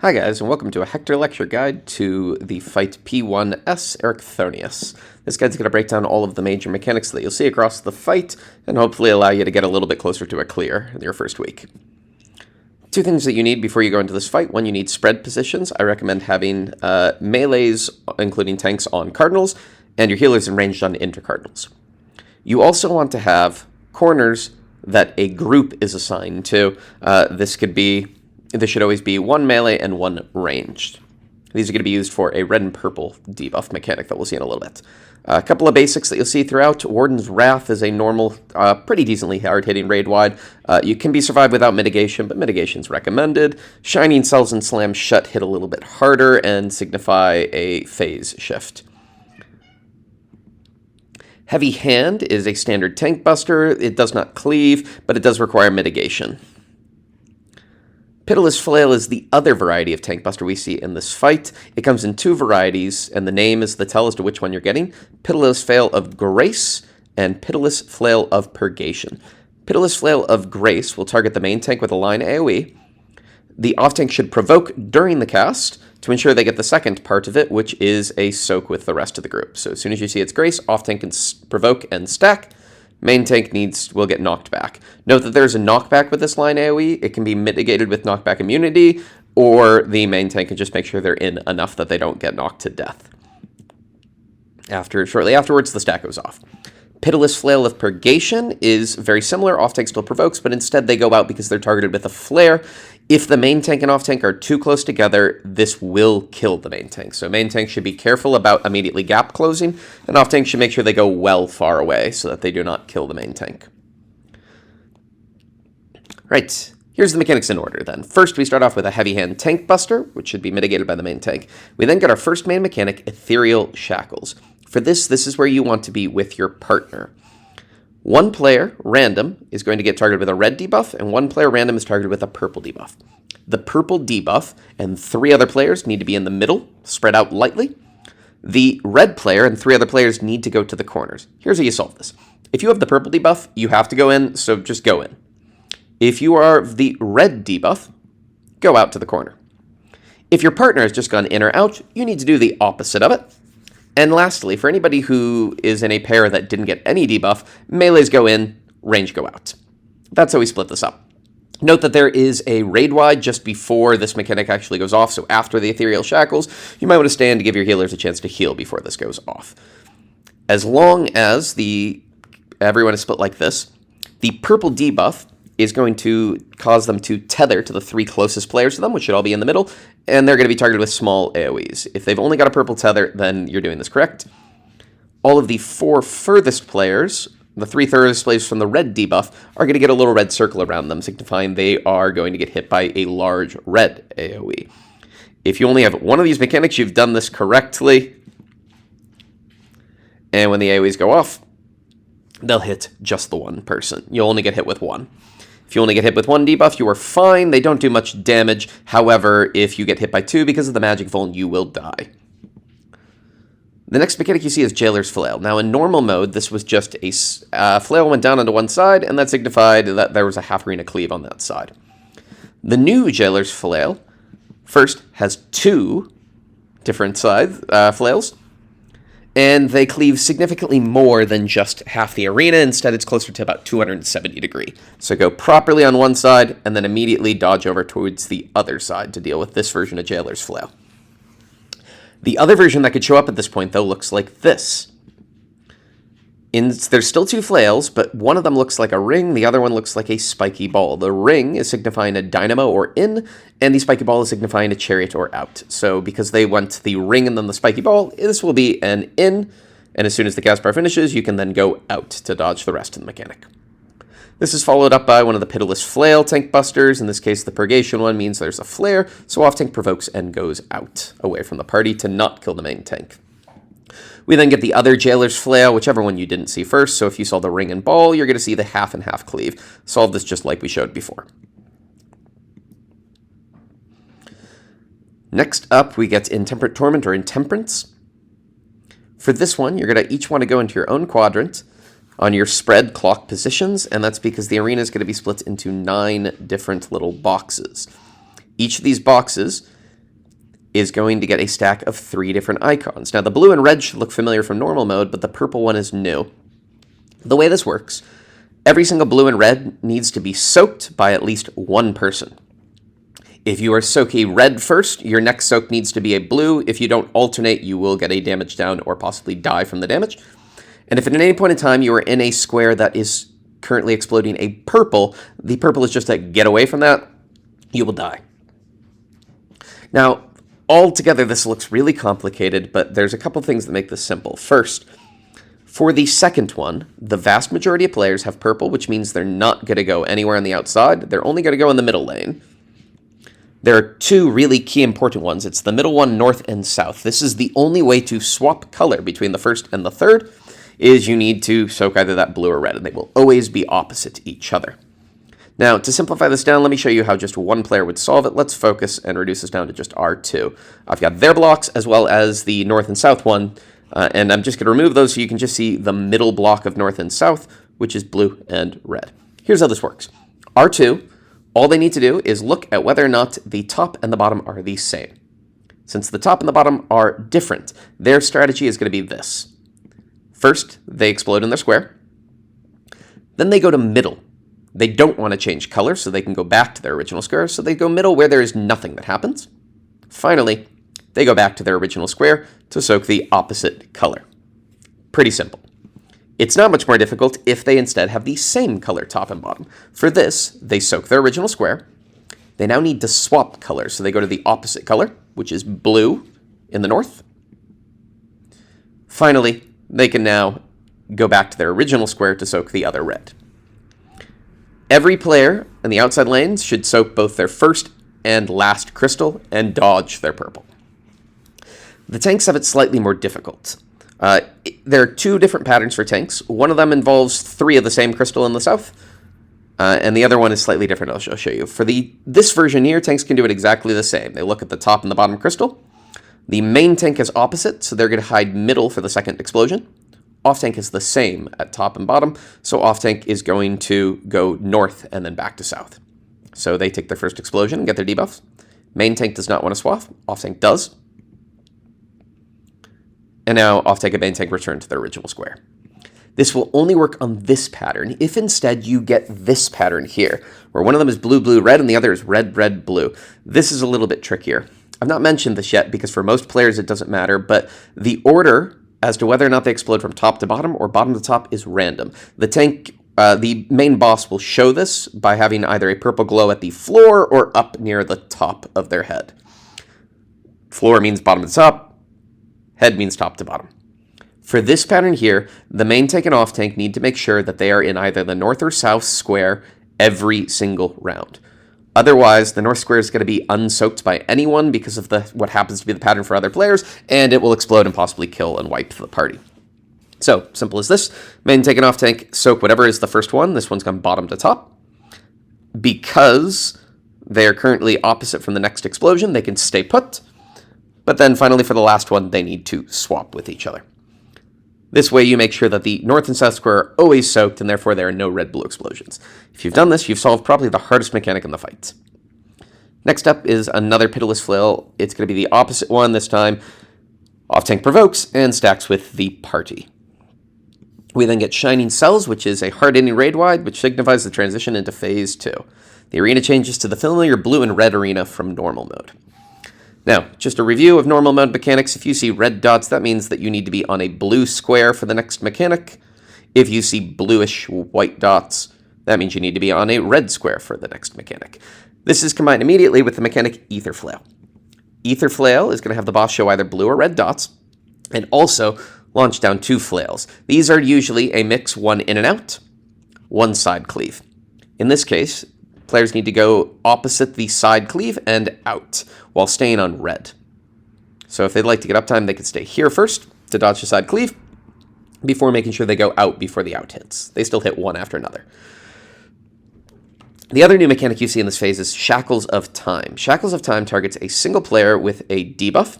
Hi guys, and welcome to a Hector lecture guide to the fight P1S Ericthonius. This guide's going to break down all of the major mechanics that you'll see across the fight, and hopefully allow you to get a little bit closer to a clear in your first week. Two things that you need before you go into this fight. One, you need spread positions. I recommend having melees, including tanks, on cardinals, and your healers and ranged on intercardinals. You also want to have corners that a group is assigned to. This should always be one melee and one ranged. These are going to be used for a red and purple debuff mechanic that we'll see in a little bit. A couple of basics that you'll see throughout. Warden's Wrath is a normal, pretty decently hard-hitting raid-wide. You can be survived without mitigation, but mitigation's recommended. Shining Cells and Slam Shut hit a little bit harder and signify a phase shift. Heavy Hand is a standard Tankbuster. It does not cleave, but it does require mitigation. Pitiless Flail is the other variety of Tankbuster we see in this fight. It comes in two varieties, and the name is the tell as to which one you're getting. Pitiless Flail of Grace and Pitiless Flail of Purgation. Pitiless Flail of Grace will target the main tank with a line AoE. The off-tank should provoke during the cast to ensure they get the second part of it, which is a soak with the rest of the group. So as soon as you see its Grace, off-tank can provoke and stack. Main tank will get knocked back. Note that there's a knockback with this line AoE. It can be mitigated with knockback immunity, or the main tank can just make sure they're in enough that they don't get knocked to death. Shortly afterwards, the stack goes off. Pitiless Flail of Purgation is very similar. Off-tank still provokes, but instead they go out because they're targeted with a flare. If the main tank and off-tank are too close together, this will kill the main tank. So main tank should be careful about immediately gap closing, and off-tank should make sure they go well far away so that they do not kill the main tank. Right, here's the mechanics in order then. First, we start off with a Heavy Hand Tankbuster, which should be mitigated by the main tank. We then get our first main mechanic, Aetherial Shackles. For this is where you want to be with your partner. One player, random, is going to get targeted with a red debuff, and one player, random, is targeted with a purple debuff. The purple debuff and three other players need to be in the middle, spread out lightly. The red player and three other players need to go to the corners. Here's how you solve this. If you have the purple debuff, you have to go in, so just go in. If you are the red debuff, go out to the corner. If your partner has just gone in or out, you need to do the opposite of it. And lastly, for anybody who is in a pair that didn't get any debuff, melees go in, range go out. That's how we split this up. Note that there is a Raidwide just before this mechanic actually goes off, so after the Aetherial Shackles, you might want to stand to give your healers a chance to heal before this goes off. As long as everyone is split like this, the purple debuff is going to cause them to tether to the three closest players to them, which should all be in the middle, and they're going to be targeted with small AoEs. If they've only got a purple tether, then you're doing this correct. All of the four furthest players, the three furthest players from the red debuff, are going to get a little red circle around them, signifying they are going to get hit by a large red AoE. If you only have one of these mechanics, you've done this correctly. And when the AoEs go off, they'll hit just the one person. You'll only get hit with one. If you only get hit with one debuff, you are fine. They don't do much damage. However, if you get hit by two because of the magic vuln, you will die. The next mechanic you see is Jailer's Flail. Now, in normal mode, this was just a flail went down onto one side, and that signified that there was a half arena cleave on that side. The new Jailer's Flail, first, has two different flails, and they cleave significantly more than just half the arena. Instead, it's closer to about 270 degree. So go properly on one side, and then immediately dodge over towards the other side to deal with this version of Jailer's Flail. The other version that could show up at this point, though, looks like this. There's still two flails, but one of them looks like a ring, the other one looks like a spiky ball. The ring is signifying a dynamo or in, and the spiky ball is signifying a chariot or out. So because they went the ring and then the spiky ball, this will be an in, and as soon as the cast bar finishes, you can then go out to dodge the rest of the mechanic. This is followed up by one of the Pitiless Flail Tankbusters. In this case, the Purgation one means there's a flare, so off-tank provokes and goes out, away from the party to not kill the main tank. We then get the other Jailer's Flail, whichever one you didn't see first, so if you saw the ring and ball, you're going to see the half and half cleave. Solve this just like we showed before. Next up, we get Intemperate Torment or Intemperance. For this one, you're going to each want to go into your own quadrant on your spread clock positions, and that's because the arena is going to be split into 9 different little boxes. Each of these boxes is going to get a stack of 3 different icons. Now, the blue and red should look familiar from normal mode, but the purple one is new. The way this works, every single blue and red needs to be soaked by at least one person. If you are soak a red first, your next soak needs to be a blue. If you don't alternate, you will get a damage down or possibly die from the damage. And if at any point in time you are in a square that is currently exploding a purple, the purple is just a get away from that, you will die. Now, altogether this looks really complicated, but there's a couple things that make this simple. First, for the second one, the vast majority of players have purple, which means they're not going to go anywhere on the outside. They're only going to go in the middle lane. There are 2 really key important ones. It's the middle one, north and south. This is the only way to swap color between the first and the third, is you need to soak either that blue or red, and they will always be opposite each other. Now, to simplify this down, let me show you how just one player would solve it. Let's focus and reduce this down to just R2. I've got their blocks as well as the north and south one, and I'm just going to remove those so you can just see the middle block of north and south, which is blue and red. Here's how this works. R2, all they need to do is look at whether or not the top and the bottom are the same. Since the top and the bottom are different, their strategy is going to be this. First, they explode in their square. Then they go to middle. They don't want to change color, so they can go back to their original square, so they go middle where there is nothing that happens. Finally, they go back to their original square to soak the opposite color. Pretty simple. It's not much more difficult if they instead have the same color top and bottom. For this, they soak their original square. They now need to swap colors, so they go to the opposite color, which is blue in the north. Finally, they can now go back to their original square to soak the other red. Every player in the outside lanes should soak both their first and last crystal and dodge their purple. The tanks have it slightly more difficult. There are 2 different patterns for tanks. One of them involves 3 of the same crystal in the south, and the other one is slightly different. I'll show you. For this version here, tanks can do it exactly the same. They look at the top and the bottom crystal. The main tank is opposite, so they're going to hide middle for the second explosion. Off tank is the same at top and bottom, so off tank is going to go north and then back to south. So they take their first explosion and get their debuffs. Main tank does not want to swap. Off tank does. And now off tank and main tank return to their original square. This will only work on this pattern if instead you get this pattern here, where one of them is blue, blue, red, and the other is red, red, blue. This is a little bit trickier. I've not mentioned this yet because for most players it doesn't matter, but the order as to whether or not they explode from top to bottom or bottom to top is random. The main boss will show this by having either a purple glow at the floor or up near the top of their head. Floor means bottom to top, head means top to bottom. For this pattern here, the main tank and off tank need to make sure that they are in either the north or south square every single round. Otherwise, the north square is going to be unsoaked by anyone because of what happens to be the pattern for other players, and it will explode and possibly kill and wipe the party. So, simple as this. Main tank and off tank soak whatever is the first one. This one's gone bottom to top. Because they are currently opposite from the next explosion, they can stay put. But then finally for the last one, they need to swap with each other. This way you make sure that the north and south square are always soaked, and therefore there are no red-blue explosions. If you've done this, you've solved probably the hardest mechanic in the fight. Next up is another Pitiless Flail. It's going to be the opposite one this time. Off-tank provokes and stacks with the party. We then get Shining Cells, which is a hard-hitting Raidwide, which signifies the transition into Phase 2. The arena changes to the familiar blue and red arena from normal mode. Now, just a review of normal mode mechanics. If you see red dots, that means that you need to be on a blue square for the next mechanic. If you see bluish white dots, that means you need to be on a red square for the next mechanic. This is combined immediately with the mechanic Aetherflail. Aetherflail is going to have the boss show either blue or red dots, and also launch down 2 flails. These are usually a mix, one in and out, one side cleave. In this case, players need to go opposite the side cleave and out, while staying on red. So if they'd like to get uptime, they could stay here first to dodge the side cleave, before making sure they go out before the out hits. They still hit one after another. The other new mechanic you see in this phase is Shackles of Time. Shackles of Time targets a single player with a debuff.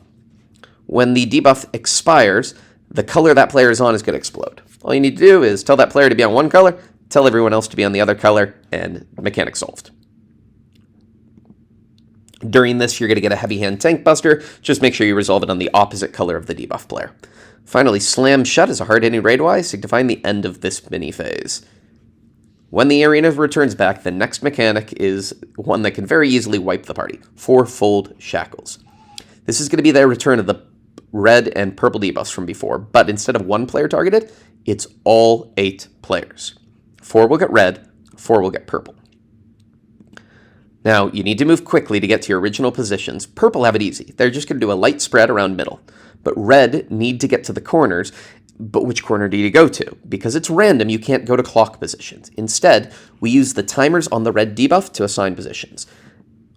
When the debuff expires, the color that player is on is going to explode. All you need to do is tell that player to be on one color, tell everyone else to be on the other color, and mechanic solved. During this, you're going to get a heavy hand Tankbuster. Just make sure you resolve it on the opposite color of the debuff player. Finally, Slam Shut is a hard-hitting Raidwide, signifying the end of this mini-phase. When the arena returns back, the next mechanic is one that can very easily wipe the party. Fourfold Shackles. This is going to be the return of the red and purple debuffs from before, but instead of one player targeted, it's all 8 players. 4 will get red, 4 will get purple. Now, you need to move quickly to get to your original positions. Purple have it easy. They're just going to do a light spread around middle. But red need to get to the corners. But which corner do you go to? Because it's random, you can't go to clock positions. Instead, we use the timers on the red debuff to assign positions.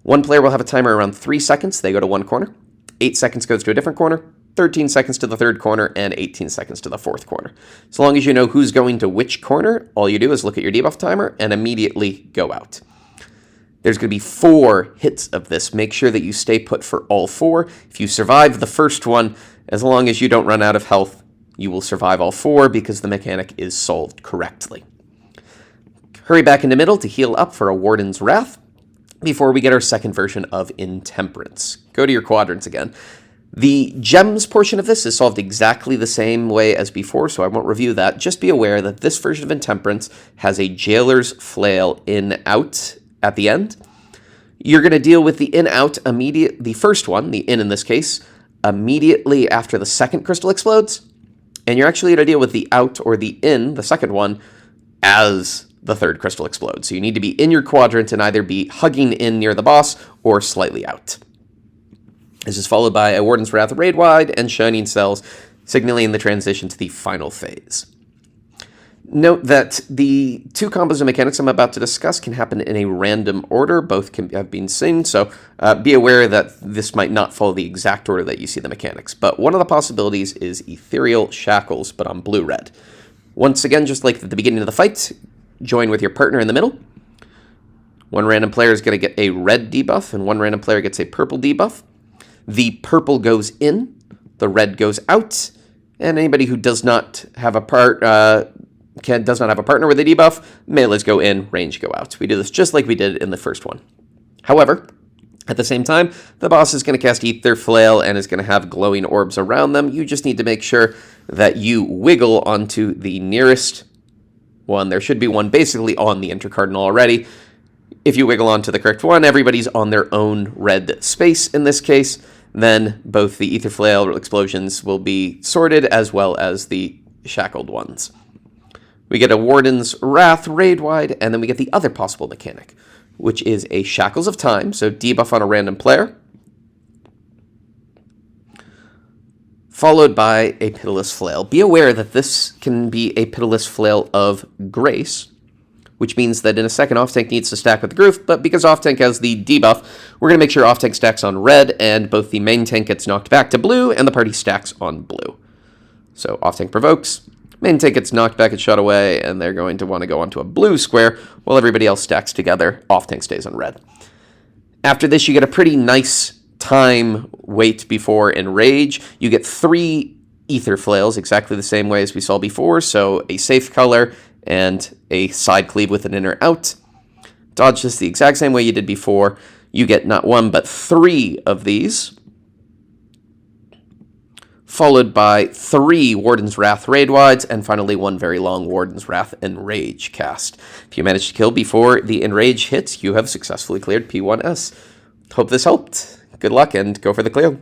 One player will have a timer around 3 seconds. They go to one corner. 8 seconds goes to a different corner. 13 seconds to the third corner, and 18 seconds to the fourth corner. So long as you know who's going to which corner, all you do is look at your debuff timer and immediately go out. There's going to be 4 hits of this. Make sure that you stay put for all 4. If you survive the first one, as long as you don't run out of health, you will survive all 4 because the mechanic is solved correctly. Hurry back into middle to heal up for a Warden's Wrath before we get our second version of Intemperance. Go to your quadrants again. The gems portion of this is solved exactly the same way as before, so I won't review that. Just be aware that this version of Intemperance has a Gaoler's Flail in-out at the end. You're going to deal with the in-out the first one, the in this case, immediately after the second crystal explodes. And you're actually going to deal with the out or the in, the second one, as the third crystal explodes. So you need to be in your quadrant and either be hugging in near the boss or slightly out. This is followed by a Warden's Wrath Raidwide and Shining Cells, signaling the transition to the final phase. Note that the 2 combos of mechanics I'm about to discuss can happen in a random order. Both have been seen, so be aware that this might not follow the exact order that you see the mechanics. But one of the possibilities is Aetherial Shackles, but on blue-red. Once again, just like at the beginning of the fight, join with your partner in the middle. One random player is going to get a red debuff, and one random player gets a purple debuff. The purple goes in, the red goes out, and anybody who does not have a partner with a debuff, melees go in, range go out. We do this just like we did in the first one. However, at the same time, the boss is going to cast Aetherflail and is going to have glowing orbs around them. You just need to make sure that you wiggle onto the nearest one. There should be one basically on the intercardinal already. If you wiggle onto the correct one, everybody's on their own red space in this case. Then both the Aetherflail explosions will be sorted as well as the shackled ones. We get a Warden's Wrath Raidwide, and then we get the other possible mechanic, which is a Shackles of Time, so debuff on a random player, followed by a Pitiless Flail. Be aware that this can be a Pitiless Flail of Grace, which means that in a second, off-tank needs to stack with the group, but because off-tank has the debuff, we're going to make sure off-tank stacks on red, and both the main tank gets knocked back to blue, and the party stacks on blue. So off-tank provokes, main tank gets knocked back and shot away, and they're going to want to go onto a blue square, while everybody else stacks together. Off-tank stays on red. After this, you get a pretty nice time wait before Enrage. You get 3 Aetherflails, exactly the same way as we saw before, so a safe color and a side cleave with an inner out. Dodge this the exact same way you did before. You get not 1, but 3 of these, followed by 3 Warden's Wrath Raidwides, and finally 1 very long Warden's Wrath Enrage cast. If you manage to kill before the Enrage hits, you have successfully cleared P1S. Hope this helped. Good luck, and go for the clear.